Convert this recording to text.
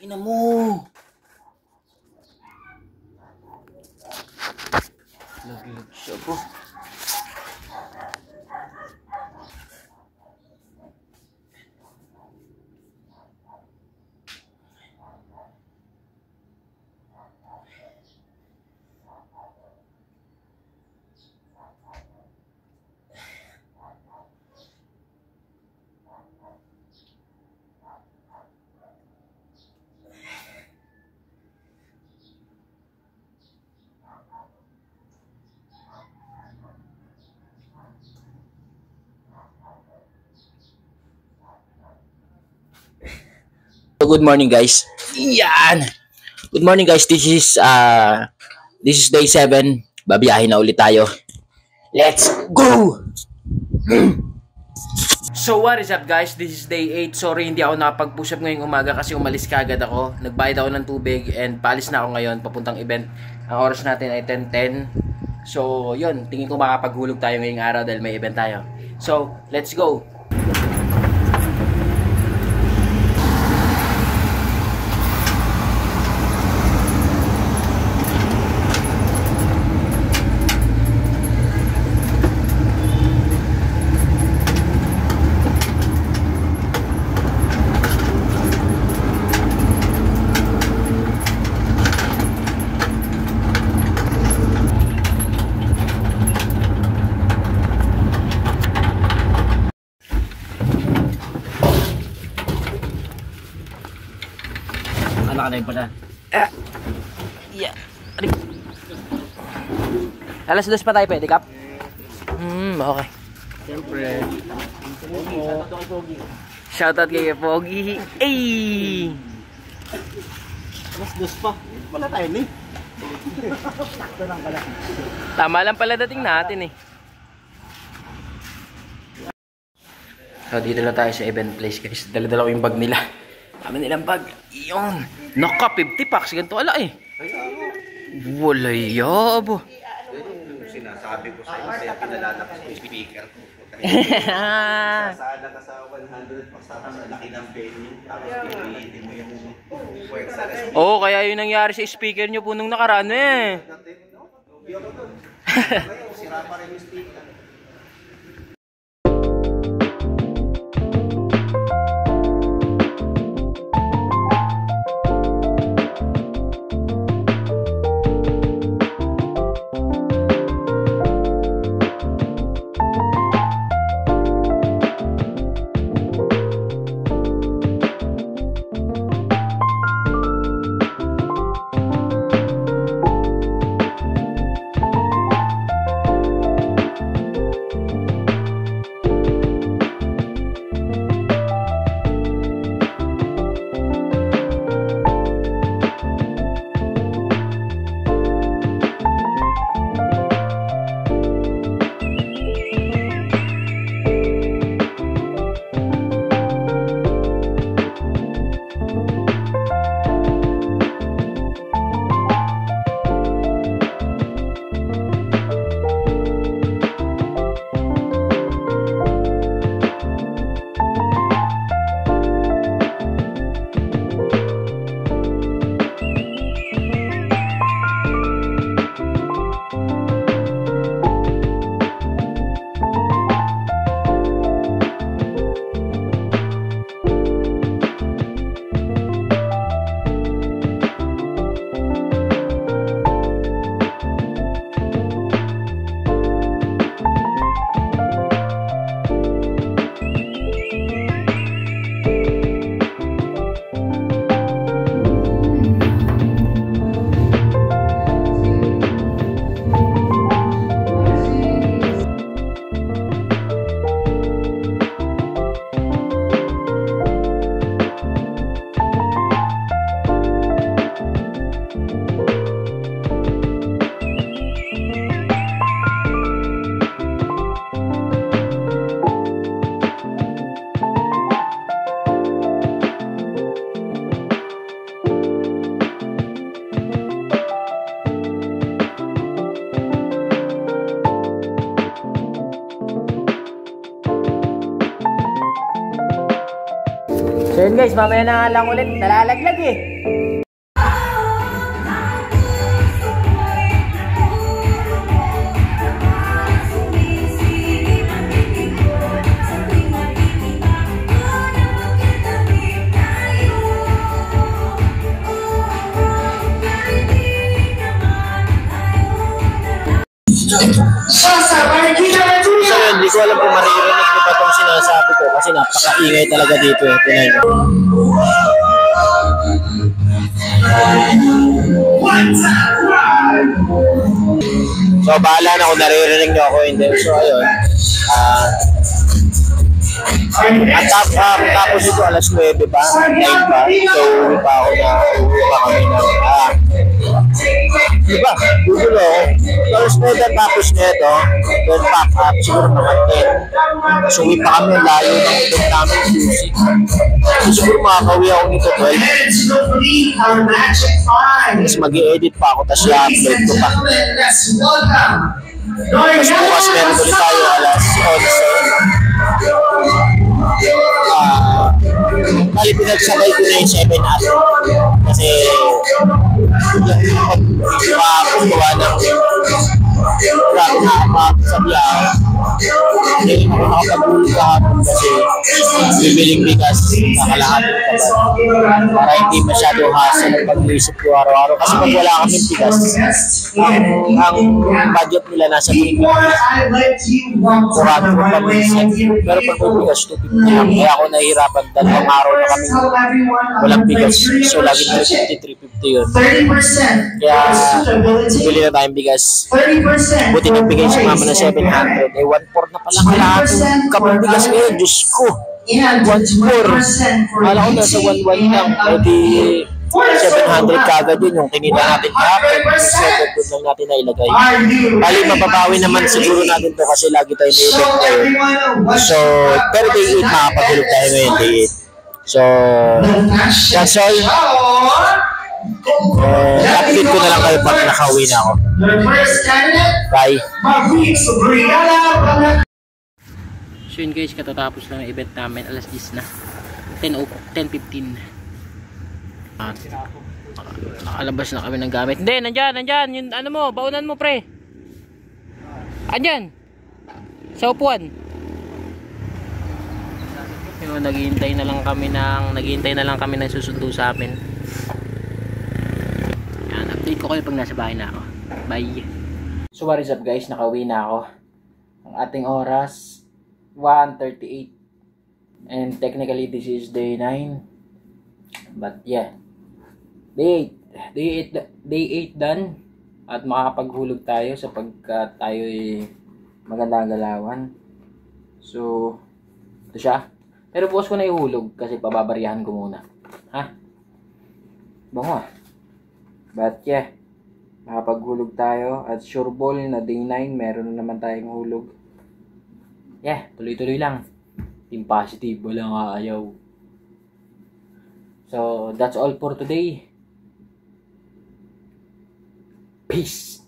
Ina mo. Laglag siya po. Good morning guys. Yan. Good morning guys. This is day 7. Babiyahin na ulit tayo. Let's go. So what is up guys? This is day 8. Sorry hindi ako nakapag-push up ngayong umaga kasi umalis kagad ako. Nagbayad ako ng tubig and paalis na ako ngayon papuntang event. Ang oras natin ay 10:10. So yun, tingin ko makapaghulog tayo ngayong araw dahil may event tayo. So let's go. Anak na pala. Yeah. Alas 2 pa tayo pwede, Kap? Okay. Siyempre. Shoutout kay Pogi. Ay! Alas 2 pa. Wala tayo ni. Sakto lang pala. Tama lang pala dating natin eh. So dito na tayo sa event place guys. Dala-dala ko yung bag nila. Dami nilang bag. Iyon. Naka 50 packs. Ganito ala eh. Wala yabo. Sinasabi ko sa iyo, kaya pinalala ko sa speaker. Sasada ka sa 100 packs tapos ang laki ng venue. Tapos pipilitin mo yung work sa rest. Oo, kaya yun nangyari sa speaker nyo po nung nakaraan eh. Lubi ako doon. Ngayon, sira pa rin yung speaker. So yun guys, mamaya na lang ulit. Nalalaglag eh. So yun, hindi ko alam kung maririnig ko pa itong sinasabi ko kasi napaka-ingay talaga dito eh. Tingnan nyo. So bahala na kung naririnig nyo ako hindi. So ayun. At tapos ito alas 9 ba? 9 ba? So uwi pa ako na uwi pa kami na diba? Gugulo ako. Alas 9 tapos nito then pack up siguro mga 10. So uwi pa kami layo ng utog namin susi. So siguro makakauwi ako nito 12. Tapos mag-i-edit pa ako tapos i-upload ko pa. Tapos bukas meron ulit tayo alas 11. Kali pinagsabay ko na yung 7 at kasi gawa ng grabe na sabi ako hindi ako nakapagulog kahapon kasi bibiling bigas nakalahat para hindi masyado hassle ang pag-iisip ko araw-araw kasi pag wala kami bigas ang budget nila nasa 3 kurado ko pag-iisip pero pag may bigas 250 lang kaya ako nahihirapan 2 araw na kami walang bigas so lagi na 350 yun kaya bili na tayong bigas buti nagbigay si mama na 700 eh 1/4 na pala lahat kapag bigas ngayon Diyos ko 1/4 kala ko nasa 1/1 lang eh di 700 kagad yun yung kinita natin kahapon 7 doon lang natin nailagay bali mababawi naman siguro natin to kasi lagi tayo may event ngayon so pero day 8 makapagulog tayo ngayon day 8 so that's all update ko na lang kayo pag nakauwi na ako. Bye. So yun guys, katatapos lang ang event namin. Alas 10 na. 10:15. At nakalabas na kami ng gamit. Hindi, nandyan. Yung ano mo, baunan mo pre. Andyan. Sa upuan. Yung naghihintay na lang kami ng susundo sa amin. Update ko kayo pag nasa bahay na ako. Bye. So what is up guys, nakauwi na ako. Ang ating oras 1:38 and technically this is day 9 but yeah day 8 done at makakapaghulog tayo sapagkat tayo ay magandang galawan. So ito siya pero bukas ko na ihulog kasi pababariyahan ko muna bango but yeah, makapaghulog tayo at sure ball na day 9 meron na naman tayong hulog. Yeah, tuloy-tuloy lang. Team positive, walang aayaw. So, that's all for today. Peace!